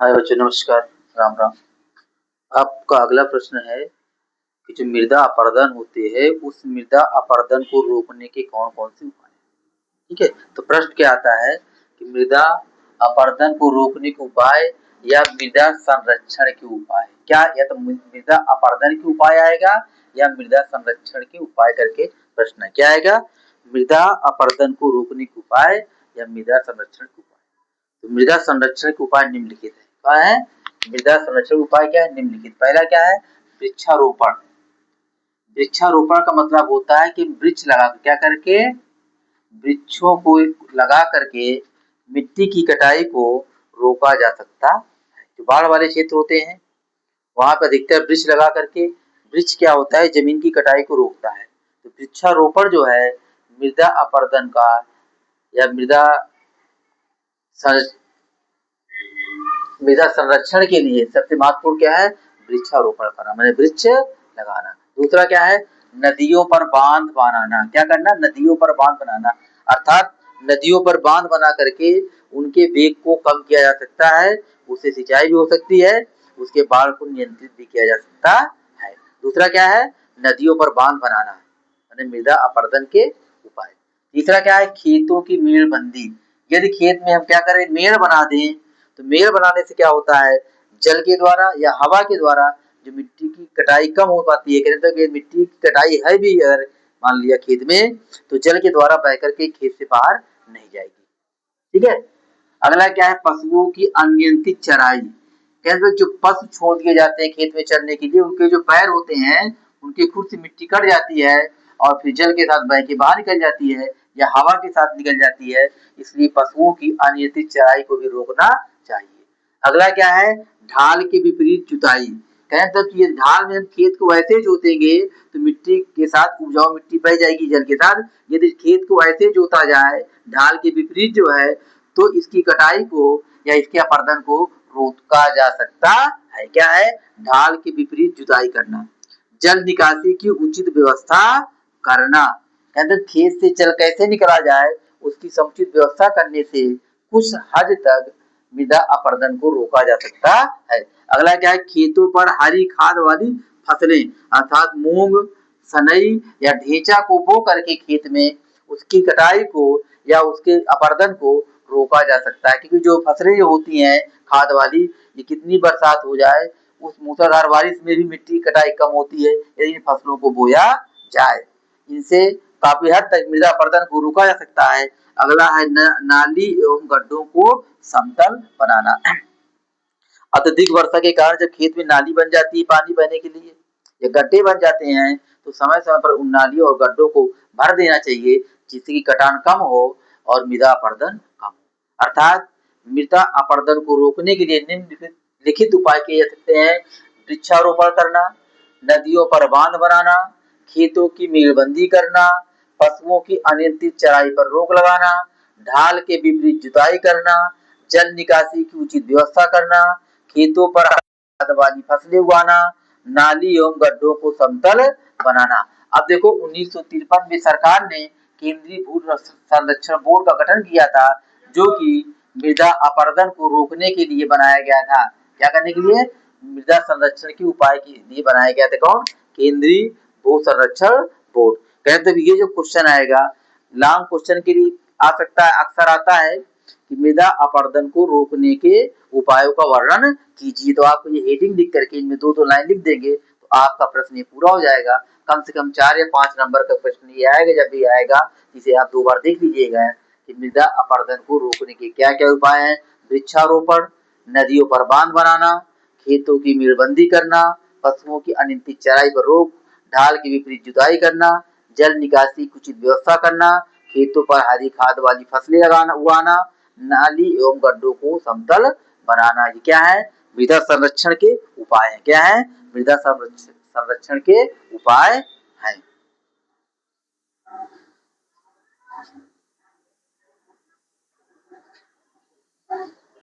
हाय बच्चों, नमस्कार। राम राम। आपका अगला प्रश्न है कि जो मृदा अपरदन होती है उस मृदा अपरदन को रोकने के कौन कौन से उपाय हैं। ठीक है, तो प्रश्न क्या आता है कि मृदा अपरदन को रोकने के उपाय या मृदा संरक्षण के उपाय, क्या या तो मृदा अपरदन के उपाय आएगा या मृदा संरक्षण के उपाय करके प्रश्न है। क्या आएगा? मृदा अपरदन को रोकने के उपाय या मृदा संरक्षण के उपाय। तो मृदा संरक्षण के उपाय निम्नलिखित है। क्या है? मृदा संरक्षण उपाय क्या है? निम्नलिखित। पहला क्या है? वृक्षारोपण। वृक्षारोपण का मतलब होता है कि वृक्ष लगा क्या करके, वृक्षों को लगा करके मिट्टी की कटाई को रोका जा सकता है। जो बाढ़ वाले क्षेत्र होते हैं वहां पर अधिकतर वृक्ष लगा करके, वृक्ष क्या होता है, जमीन की कटाई को रोकता है। तो वृक्षारोपण जो है मृदा अपरदन का या मृदा संरक्षण के लिए सबसे महत्वपूर्ण क्या है? वृक्षारोपण करना, मैंने वृक्ष लगाना। दूसरा क्या है? नदियों पर बांध बनाना। क्या करना? नदियों पर बांध बनाना, अर्थात नदियों पर बांध बना करके उनके वेग को कम किया जा सकता है, उससे सिंचाई भी हो सकती है, उसके बाढ़ को नियंत्रित भी किया जा सकता है। दूसरा क्या है? नदियों पर बांध बनाना, यानी मृदा अपरदन के उपाय। तीसरा क्या है? खेतों की मेड़बंदी। यदि खेत में हम क्या करें, मेड़ बना दें, तो मेड़ बनाने से क्या होता है, जल के द्वारा या हवा के द्वारा जो मिट्टी की कटाई कम हो पाती है। कहते हैं कि मिट्टी की कटाई है भी अगर मान लिया खेत में, तो जल के द्वारा बह करके खेत से बाहर नहीं जाएगी। ठीक है। अगला क्या है? पशुओं की अनियंत्रित चराई। कहते हैं जो पशु छोड़ दिए जाते हैं खेत में चरने के लिए, उनके जो पैर होते हैं उनकी खुद से मिट्टी कट जाती है और फिर जल के साथ बह के बाहर निकल जाती है या हवा के साथ निकल जाती है। इसलिए पशुओं की अनियंत्रित चराई को भी रोकना चाहिए। अगला क्या है? ढाल के विपरीत जुताई। कहें तो कि ढाल में हम खेत को वैसे जोतेंगे तो मिट्टी के साथ उपजाऊ मिट्टी बह जाएगी जल के साथ। यदि खेत को ऐसे जोता जाए ढाल के विपरीत जो है, तो इसकी कटाई को या इसके अपरदन को रोका जा सकता है। क्या है? ढाल के विपरीत जुताई करना। जल निकासी की उचित व्यवस्था करना। कहते खेत से जल कैसे निकला जाए उसकी समुचित व्यवस्था करने से कुछ हद तक मृदा अपरदन को रोका जा सकता है। अगला क्या है? खेतों पर हरी खाद वाली फसलें, अर्थात मूंग, सनई या ढेंचा को बो करके खेत में उसकी कटाई को या उसके अपरदन को रोका जा सकता है। क्योंकि जो फसलें होती हैं खाद वाली, ये कितनी बरसात हो जाए उस मूसलाधार बारिश में भी मिट्टी की कटाई कम होती है यदि इन फसलों को बोया जाए। इनसे काफी हद तक मृदा अपरदन को रोका जा सकता है। अगला है नाली एवं गड्ढों को समतल बनाना। अत्यधिक वर्षा के कारण जब खेत में नाली बन जाती है पानी बहने के लिए या गड्ढे बन जाते हैं, तो समय समय पर उन नालियों और गड्ढों को भर देना चाहिए जिससे कि कटान कम हो और मृदा अपरदन कम हो। अर्थात मृदा अपरदन को रोकने के लिए निम्नलिखित उपाय किए जा सकते हैं। वृक्षारोपण करना, नदियों पर बांध बनाना, खेतों की मेड़बंदी करना, पशुओं की अनियंत्रित चराई पर रोक लगाना, ढाल के विपरीत जुताई करना, जल निकासी की उचित व्यवस्था करना, खेतों पर खाद वाली फसलें उगाना, नाली एवं गड्ढों को समतल बनाना। अब देखो 1953 में सरकार ने केंद्रीय भू संरक्षण बोर्ड का गठन किया था, जो कि मृदा अपरदन को रोकने के लिए बनाया गया था। क्या करने के लिए? मृदा संरक्षण के उपाय के लिए बनाया गया था। कौन? केंद्रीय भू संरक्षण बोर्ड। कहते ये जो क्वेश्चन आएगा लॉन्ग क्वेश्चन के लिए आ सकता है, अक्सर आता है कि मृदा अपरदन को रोकने के उपायों का वर्णन कीजिए। तो आपको ये हेडिंग लिख करके इनमें दो दो लाइन लिख देंगे तो आपका प्रश्न ये पूरा हो जाएगा। कम से कम 4 या 5 नंबर का प्रश्न ये आएगा। जब भी आएगा इसे आप 2 बार देख लीजिएगा कि मृदा अपरदन को रोकने के क्या क्या उपाय हैं। वृक्षारोपण, नदियों पर बांध बनाना, खेतों की मेड़बंदी करना, पशुओं की अनियंत्रित चराई पर रोक, ढाल की विपरीत जुताई करना, जल निकासी की उचित व्यवस्था करना, खेतों पर हरी खाद वाली फसलें उगाना, नाली एवं गड्ढों को समतल बनाना। ये क्या है? मृदा संरक्षण के उपाय है। क्या है? मृदा संरक्षण के उपाय है।